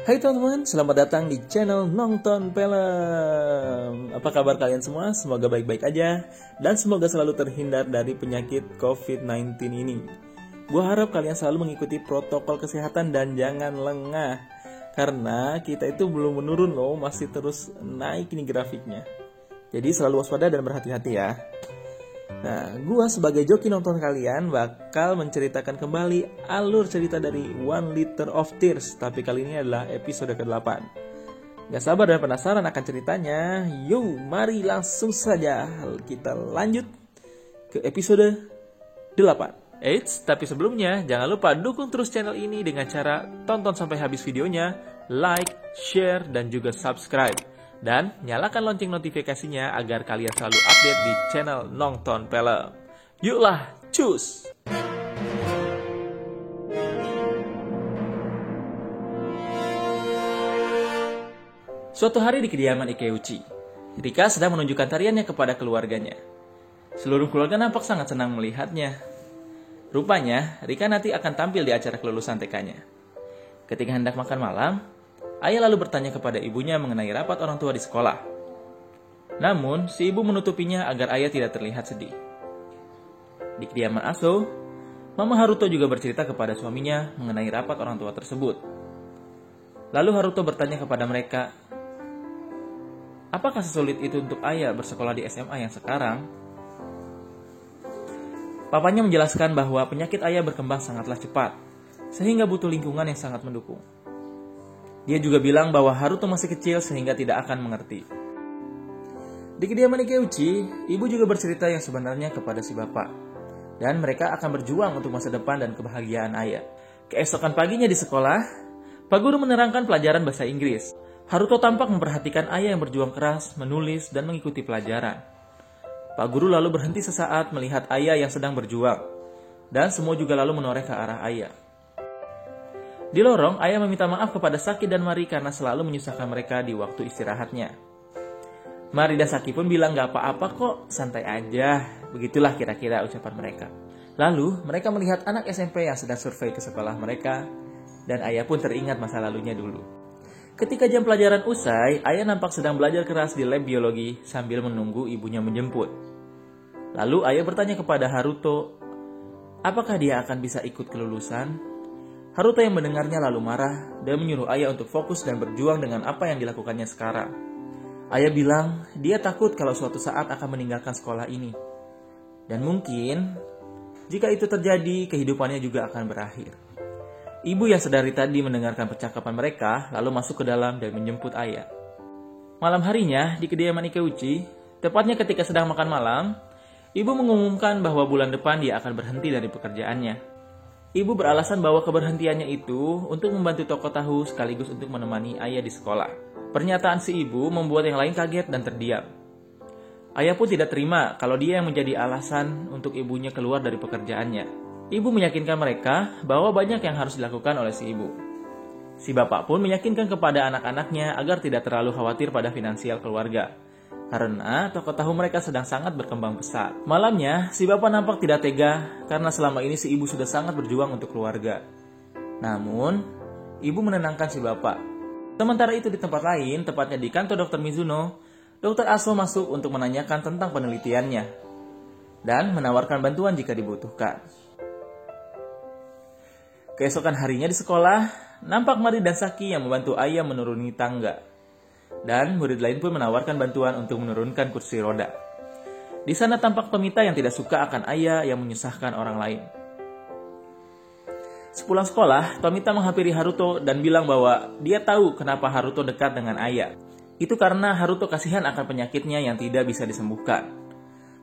Hai teman-teman, selamat datang di channel Nonton Film. Apa kabar kalian semua? Semoga baik-baik aja dan semoga selalu terhindar dari penyakit COVID-19 ini. Gua harap kalian selalu mengikuti protokol kesehatan dan jangan lengah. Karena kita itu belum menurun loh, masih terus naik ini grafiknya. Jadi selalu waspada dan berhati-hati ya. Nah, gua sebagai joki nonton kalian bakal menceritakan kembali alur cerita dari One Liter of Tears. Tapi kali ini adalah episode ke-8. Gak sabar dan penasaran akan ceritanya. Yuk, mari langsung saja kita lanjut ke episode 8. Eits, tapi sebelumnya jangan lupa dukung terus channel ini dengan cara tonton sampai habis videonya, like, share, dan juga subscribe. Dan nyalakan lonceng notifikasinya agar kalian selalu update di channel Nonton Film. Yuklah, cus! Suatu hari di kediaman Ikeuchi, Rika sedang menunjukkan tariannya kepada keluarganya. Seluruh keluarga nampak sangat senang melihatnya. Rupanya, Rika nanti akan tampil di acara kelulusan TK-nya. Ketika hendak makan malam, ayah lalu bertanya kepada ibunya mengenai rapat orang tua di sekolah. Namun, si ibu menutupinya agar ayah tidak terlihat sedih. Di kediaman Aso, Mama Haruto juga bercerita kepada suaminya mengenai rapat orang tua tersebut. Lalu Haruto bertanya kepada mereka, apakah sesulit itu untuk ayah bersekolah di SMA yang sekarang? Papanya menjelaskan bahwa penyakit ayah berkembang sangatlah cepat, sehingga butuh lingkungan yang sangat mendukung. Dia juga bilang bahwa Haruto masih kecil sehingga tidak akan mengerti. Di kediaman Ikeuchi, ibu juga bercerita yang sebenarnya kepada si bapak. Dan mereka akan berjuang untuk masa depan dan kebahagiaan ayah. Keesokan paginya di sekolah, Pak Guru menerangkan pelajaran bahasa Inggris. Haruto tampak memperhatikan ayah yang berjuang keras, menulis, dan mengikuti pelajaran. Pak Guru lalu berhenti sesaat melihat ayah yang sedang berjuang. Dan semua juga lalu menoleh ke arah ayah. Di lorong, ayah meminta maaf kepada Saki dan Mari karena selalu menyusahkan mereka di waktu istirahatnya. Mari dan Saki pun bilang gak apa-apa kok, santai aja. Begitulah kira-kira ucapan mereka. Lalu, mereka melihat anak SMP yang sedang survei ke sekolah mereka, dan ayah pun teringat masa lalunya dulu. Ketika jam pelajaran usai, ayah nampak sedang belajar keras di lab biologi sambil menunggu ibunya menjemput. Lalu ayah bertanya kepada Haruto, apakah dia akan bisa ikut kelulusan? Haruto yang mendengarnya lalu marah dan menyuruh ayah untuk fokus dan berjuang dengan apa yang dilakukannya sekarang. Ayah bilang dia takut kalau suatu saat akan meninggalkan sekolah ini. Dan mungkin jika itu terjadi, kehidupannya juga akan berakhir. Ibu yang sedari tadi mendengarkan percakapan mereka lalu masuk ke dalam dan menjemput ayah. Malam harinya di kediaman Ikeuchi, tepatnya ketika sedang makan malam, ibu mengumumkan bahwa bulan depan dia akan berhenti dari pekerjaannya. Ibu beralasan bahwa keberhentiannya itu untuk membantu toko tahu sekaligus untuk menemani ayah di sekolah. Pernyataan si ibu membuat yang lain kaget dan terdiam. Ayah pun tidak terima kalau dia yang menjadi alasan untuk ibunya keluar dari pekerjaannya. Ibu meyakinkan mereka bahwa banyak yang harus dilakukan oleh si ibu. Si bapak pun meyakinkan kepada anak-anaknya agar tidak terlalu khawatir pada finansial keluarga. Karena toko tahu mereka sedang sangat berkembang pesat. Malamnya, si bapak nampak tidak tega karena selama ini si ibu sudah sangat berjuang untuk keluarga. Namun, ibu menenangkan si bapak. Sementara itu di tempat lain, tepatnya di kantor Dr. Mizuno, Dr. Aso masuk untuk menanyakan tentang penelitiannya dan menawarkan bantuan jika dibutuhkan. Keesokan harinya di sekolah, nampak Mari dan Saki yang membantu ayah menuruni tangga. Dan murid lain pun menawarkan bantuan untuk menurunkan kursi roda. Di sana tampak Tomita yang tidak suka akan ayah yang menyusahkan orang lain. Sepulang sekolah, Tomita menghampiri Haruto dan bilang bahwa dia tahu kenapa Haruto dekat dengan ayah. Itu karena Haruto kasihan akan penyakitnya yang tidak bisa disembuhkan.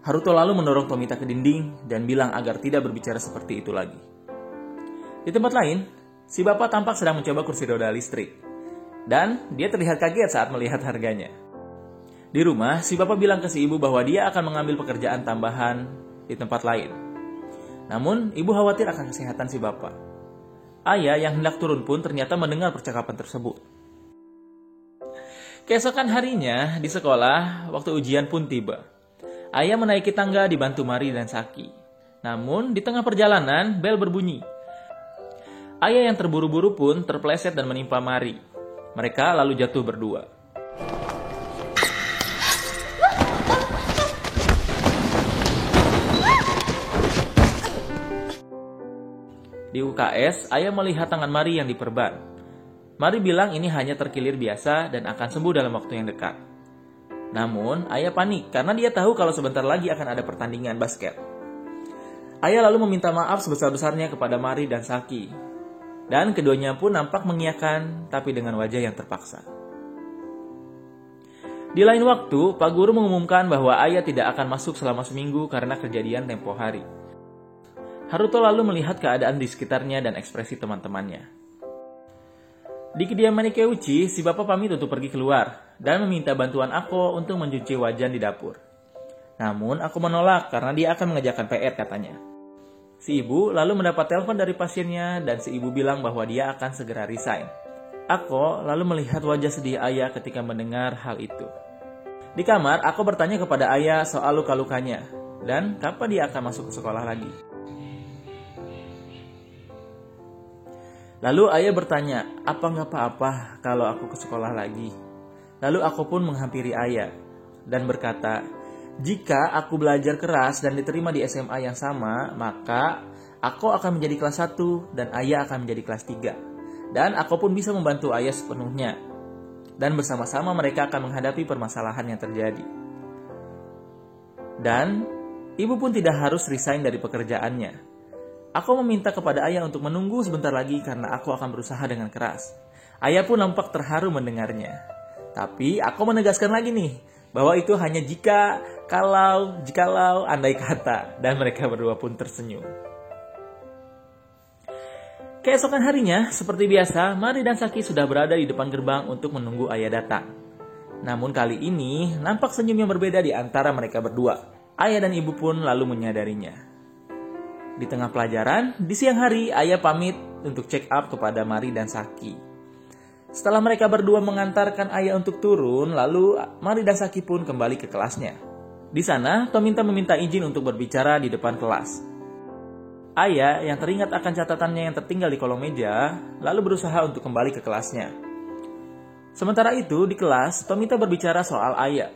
Haruto lalu mendorong Tomita ke dinding dan bilang agar tidak berbicara seperti itu lagi. Di tempat lain, si bapak tampak sedang mencoba kursi roda listrik. Dan dia terlihat kaget saat melihat harganya. Di rumah, si bapak bilang ke si ibu bahwa dia akan mengambil pekerjaan tambahan di tempat lain. Namun, ibu khawatir akan kesehatan si bapak. Ayah yang hendak turun pun ternyata mendengar percakapan tersebut. Keesokan harinya, di sekolah, waktu ujian pun tiba. Ayah menaiki tangga dibantu Mari dan Saki. Namun, di tengah perjalanan, bel berbunyi. Ayah yang terburu-buru pun terpeleset dan menimpa Mari. Mereka lalu jatuh berdua. Di UKS, ayah melihat tangan Mari yang diperban. Mari bilang ini hanya terkilir biasa dan akan sembuh dalam waktu yang dekat. Namun, ayah panik karena dia tahu kalau sebentar lagi akan ada pertandingan basket. Ayah lalu meminta maaf sebesar-besarnya kepada Mari dan Saki. Dan keduanya pun nampak mengiyakan, tapi dengan wajah yang terpaksa. Di lain waktu, Pak Guru mengumumkan bahwa ayah tidak akan masuk selama seminggu karena kejadian tempo hari. Haruto lalu melihat keadaan di sekitarnya dan ekspresi teman-temannya. Di kediaman Ikeuchi, si bapak pamit untuk pergi keluar dan meminta bantuan Ako untuk mencuci wajan di dapur. Namun, Ako menolak karena dia akan mengerjakan PR katanya. Si ibu lalu mendapat telepon dari pasiennya dan si ibu bilang bahwa dia akan segera resign. Ako lalu melihat wajah sedih ayah ketika mendengar hal itu. Di kamar, Ako bertanya kepada ayah soal luka-lukanya dan kapan dia akan masuk ke sekolah lagi. Lalu ayah bertanya, apa nggak apa-apa kalau aku ke sekolah lagi? Lalu aku pun menghampiri ayah dan berkata, jika aku belajar keras dan diterima di SMA yang sama, maka aku akan menjadi kelas 1 dan ayah akan menjadi kelas 3. Dan aku pun bisa membantu ayah sepenuhnya. Dan bersama-sama mereka akan menghadapi permasalahan yang terjadi. Dan ibu pun tidak harus resign dari pekerjaannya. Aku meminta kepada ayah untuk menunggu sebentar lagi karena aku akan berusaha dengan keras. Ayah pun nampak terharu mendengarnya. Tapi aku menegaskan lagi nih, bahwa itu hanya jikalau, andai kata. Dan mereka berdua pun tersenyum. Keesokan harinya, seperti biasa, Mari dan Saki sudah berada di depan gerbang untuk menunggu ayah datang. Namun kali ini, nampak senyum yang berbeda di antara mereka berdua. Ayah dan ibu pun lalu menyadarinya. Di tengah pelajaran, di siang hari, ayah pamit untuk check up kepada Mari dan Saki. Setelah mereka berdua mengantarkan ayah untuk turun, lalu Mari dan Saki pun kembali ke kelasnya. Di sana, Tominta meminta izin untuk berbicara di depan kelas. Ayah yang teringat akan catatannya yang tertinggal di kolong meja, lalu berusaha untuk kembali ke kelasnya. Sementara itu, di kelas, Tominta berbicara soal ayah.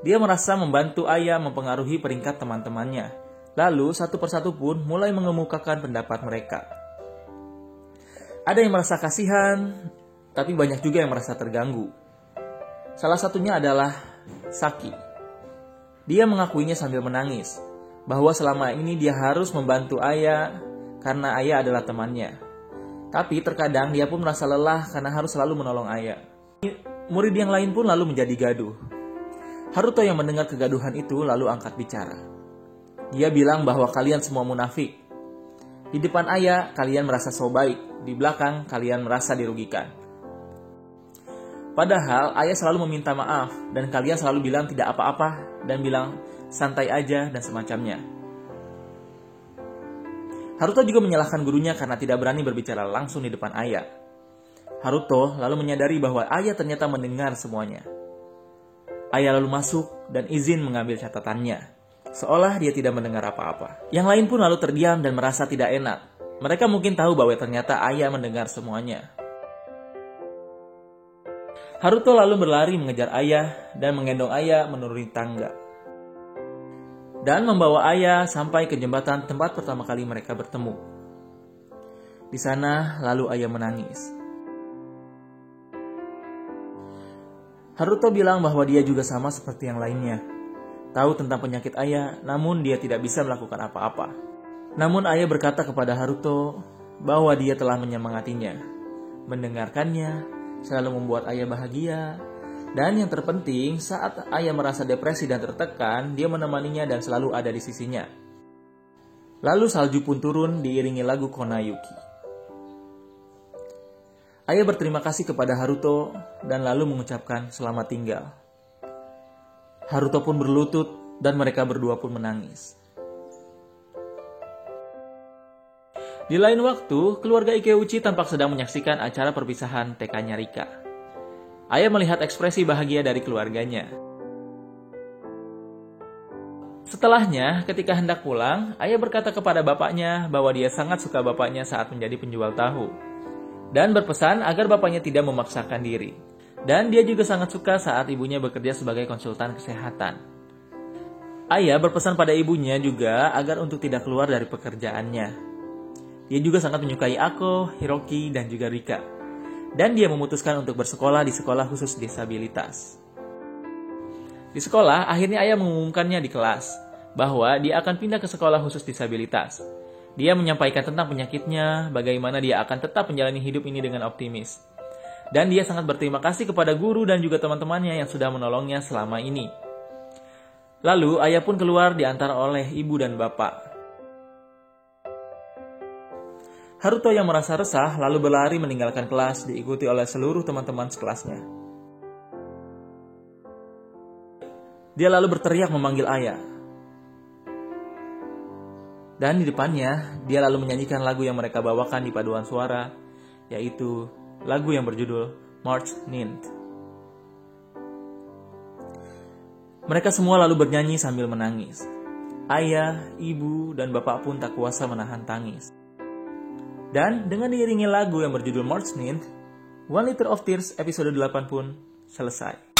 Dia merasa membantu ayah mempengaruhi peringkat teman-temannya. Lalu, satu persatu pun mulai mengemukakan pendapat mereka. Ada yang merasa kasihan, tapi banyak juga yang merasa terganggu. Salah satunya adalah Saki. Dia mengakuinya sambil menangis, bahwa selama ini dia harus membantu ayah karena ayah adalah temannya. Tapi terkadang dia pun merasa lelah karena harus selalu menolong ayah. Murid yang lain pun lalu menjadi gaduh. Haruto yang mendengar kegaduhan itu lalu angkat bicara. Dia bilang bahwa kalian semua munafik. Di depan ayah, kalian merasa so baik. Di belakang, kalian merasa dirugikan. Padahal, ayah selalu meminta maaf. Dan kalian selalu bilang tidak apa-apa. Dan bilang santai aja dan semacamnya. Haruto juga menyalahkan gurunya karena tidak berani berbicara langsung di depan ayah. Haruto lalu menyadari bahwa ayah ternyata mendengar semuanya. Ayah lalu masuk dan izin mengambil catatannya. Seolah dia tidak mendengar apa-apa. Yang lain pun lalu terdiam dan merasa tidak enak. Mereka mungkin tahu bahwa ternyata ayah mendengar semuanya. Haruto lalu berlari mengejar ayah dan menggendong ayah menuruni tangga. Dan membawa ayah sampai ke jembatan tempat pertama kali mereka bertemu. Di sana lalu ayah menangis. Haruto bilang bahwa dia juga sama seperti yang lainnya. Tahu tentang penyakit ayah, namun dia tidak bisa melakukan apa-apa. Namun ayah berkata kepada Haruto bahwa dia telah menyemangatinya, mendengarkannya, selalu membuat ayah bahagia, dan yang terpenting saat ayah merasa depresi dan tertekan, dia menemaninya dan selalu ada di sisinya. Lalu salju pun turun diiringi lagu Konayuki. Ayah berterima kasih kepada Haruto dan lalu mengucapkan selamat tinggal. Haruto pun berlutut dan mereka berdua pun menangis. Di lain waktu, keluarga Ikeuchi tampak sedang menyaksikan acara perpisahan TK-nya Rika. Ayah melihat ekspresi bahagia dari keluarganya. Setelahnya, ketika hendak pulang, ayah berkata kepada bapaknya bahwa dia sangat suka bapaknya saat menjadi penjual tahu. dan berpesan agar bapaknya tidak memaksakan diri. Dan dia juga sangat suka saat ibunya bekerja sebagai konsultan kesehatan. Ayah berpesan pada ibunya juga agar untuk tidak keluar dari pekerjaannya. Dia juga sangat menyukai Ako, Hiroki, dan juga Rika. Dan dia memutuskan untuk bersekolah di sekolah khusus disabilitas. Di sekolah, akhirnya ayah mengumumkannya di kelas bahwa dia akan pindah ke sekolah khusus disabilitas. Dia menyampaikan tentang penyakitnya, bagaimana dia akan tetap menjalani hidup ini dengan optimis. Dan dia sangat berterima kasih kepada guru dan juga teman-temannya yang sudah menolongnya selama ini. Lalu, ayah pun keluar diantar oleh ibu dan bapak. Haruto yang merasa resah lalu berlari meninggalkan kelas diikuti oleh seluruh teman-teman sekelasnya. Dia lalu berteriak memanggil ayah. Dan di depannya, dia lalu menyanyikan lagu yang mereka bawakan di paduan suara, yaitu lagu yang berjudul March Ninth. Mereka semua lalu bernyanyi sambil menangis. Ayah, ibu, dan bapak pun tak kuasa menahan tangis. Dan dengan diiringi lagu yang berjudul March Ninth, One Liter of Tears episode 8 pun selesai.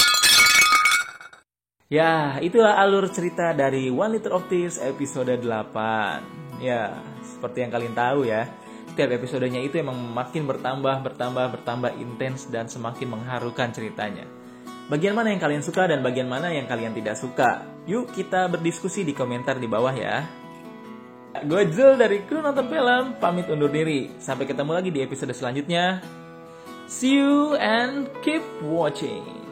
Ya, itulah alur cerita dari One Liter of Tears episode 8. Ya, seperti yang kalian tahu ya, setiap episodenya itu emang makin bertambah intens dan semakin mengharukan ceritanya. Bagian mana yang kalian suka dan bagian mana yang kalian tidak suka? Yuk kita berdiskusi di komentar di bawah ya. Gue Zul dari Kru Nonton Film, pamit undur diri. Sampai ketemu lagi di episode selanjutnya. See you and keep watching.